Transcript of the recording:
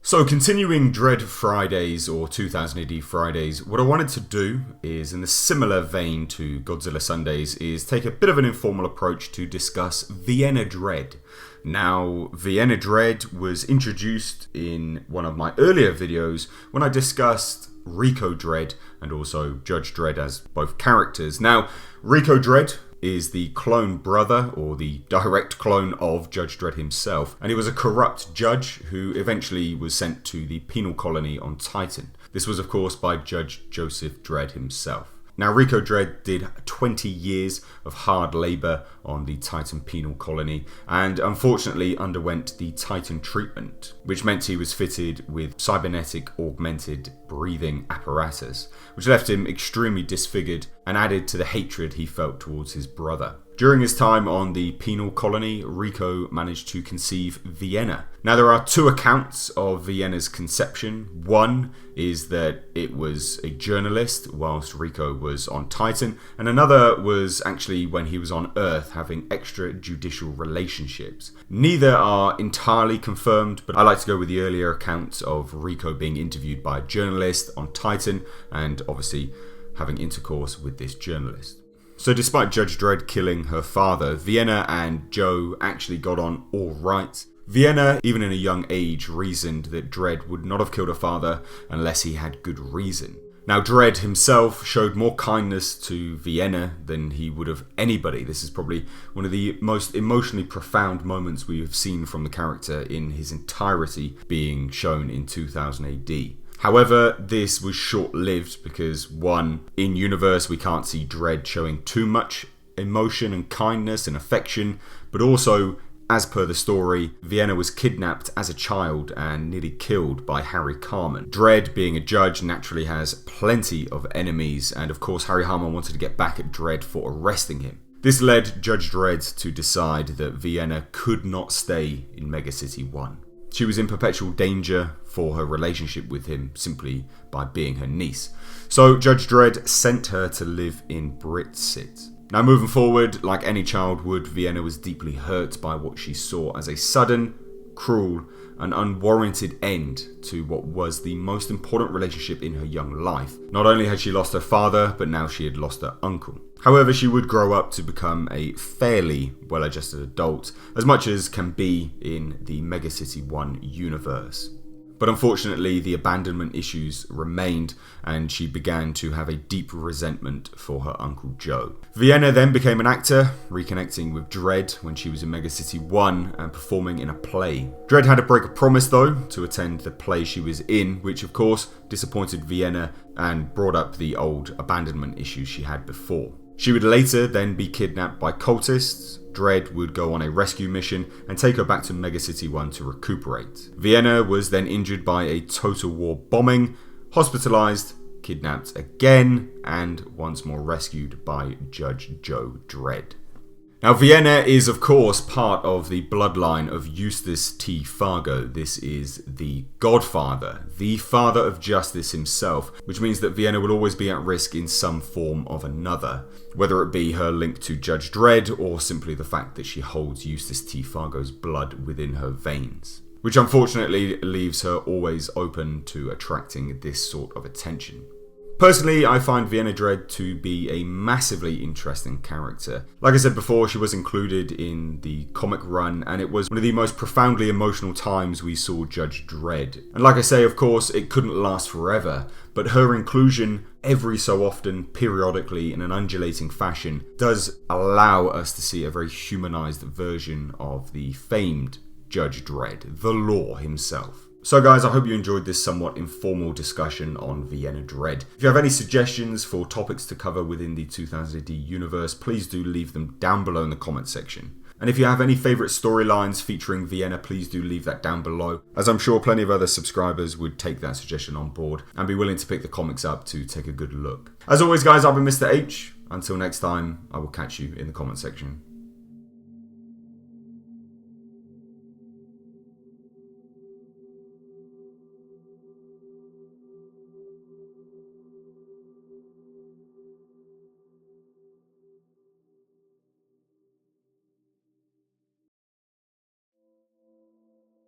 So continuing Dredd Fridays or 2000 AD Fridays, what I wanted to do is, in a similar vein to Godzilla Sundays, is take a bit of an informal approach to discuss Vienna Dredd. Now, Vienna Dredd was introduced in one of my earlier videos when I discussed Rico Dredd and also Judge Dredd as both characters. Now, Rico Dredd is the clone brother or the direct clone of Judge Dredd himself, and he was a corrupt judge who eventually was sent to the penal colony on Titan. This was of course by Judge Joseph Dredd himself. Now, Rico Dredd did 20 years of hard labour on the Titan penal colony and unfortunately underwent the Titan treatment, which meant he was fitted with cybernetic augmented breathing apparatus, which left him extremely disfigured and added to the hatred he felt towards his brother. During his time on the penal colony, Rico managed to conceive Vienna. Now, there are two accounts of Vienna's conception. One is that it was a journalist whilst Rico was on Titan, and another was actually when he was on Earth having extrajudicial relationships. Neither are entirely confirmed, but I like to go with the earlier accounts of Rico being interviewed by a journalist on Titan and obviously having intercourse with this journalist. So despite Judge Dredd killing her father, Vienna and Joe actually got on all right. Vienna, even in a young age, reasoned that Dredd would not have killed her father unless he had good reason. Now, Dredd himself showed more kindness to Vienna than he would have anybody. This is probably one of the most emotionally profound moments we have seen from the character in his entirety being shown in 2000 AD. However, this was short-lived because, one, in universe we can't see Dredd showing too much emotion and kindness and affection, but also, as per the story, Vienna was kidnapped as a child and nearly killed by Harry Carmen. Dredd, being a judge, naturally has plenty of enemies, and of course Harry Carmen wanted to get back at Dredd for arresting him. This led Judge Dredd to decide that Vienna could not stay in Mega City 1. She was in perpetual danger for her relationship with him simply by being her niece. So Judge Dredd sent her to live in Britsit. Now, moving forward, like any child would, Vienna was deeply hurt by what she saw as a sudden, cruel, and unwarranted end to what was the most important relationship in her young life. Not only had she lost her father, but now she had lost her uncle. However, she would grow up to become a fairly well-adjusted adult, as much as can be in the Mega City 1 universe. But unfortunately, the abandonment issues remained, and she began to have a deep resentment for her Uncle Joe. Vienna then became an actor, reconnecting with Dredd when she was in Mega City 1 and performing in a play. Dredd had to break a promise though to attend the play she was in, which of course disappointed Vienna and brought up the old abandonment issues she had before. She would later then be kidnapped by cultists. Dredd would go on a rescue mission and take her back to Mega City 1 to recuperate. Vienna was then injured by a total war bombing, hospitalized, kidnapped again, and once more rescued by Judge Joe Dredd. Now, Vienna is of course part of the bloodline of Eustace T. Fargo. This is the Godfather, the father of justice himself, which means that Vienna will always be at risk in some form of another, whether it be her link to Judge Dredd or simply the fact that she holds Eustace T. Fargo's blood within her veins, which unfortunately leaves her always open to attracting this sort of attention. Personally, I find Vienna Dredd to be a massively interesting character. Like I said before, she was included in the comic run, and it was one of the most profoundly emotional times we saw Judge Dredd. And like I say, of course, it couldn't last forever, but her inclusion every so often, periodically, in an undulating fashion, does allow us to see a very humanized version of the famed Judge Dredd, the Law himself. So guys, I hope you enjoyed this somewhat informal discussion on Vienna Dredd. If you have any suggestions for topics to cover within the 2000 AD universe, please do leave them down below in the comment section. And if you have any favourite storylines featuring Vienna, please do leave that down below, as I'm sure plenty of other subscribers would take that suggestion on board and be willing to pick the comics up to take a good look. As always guys, I've been Mr. H. Until next time, I will catch you in the comment section.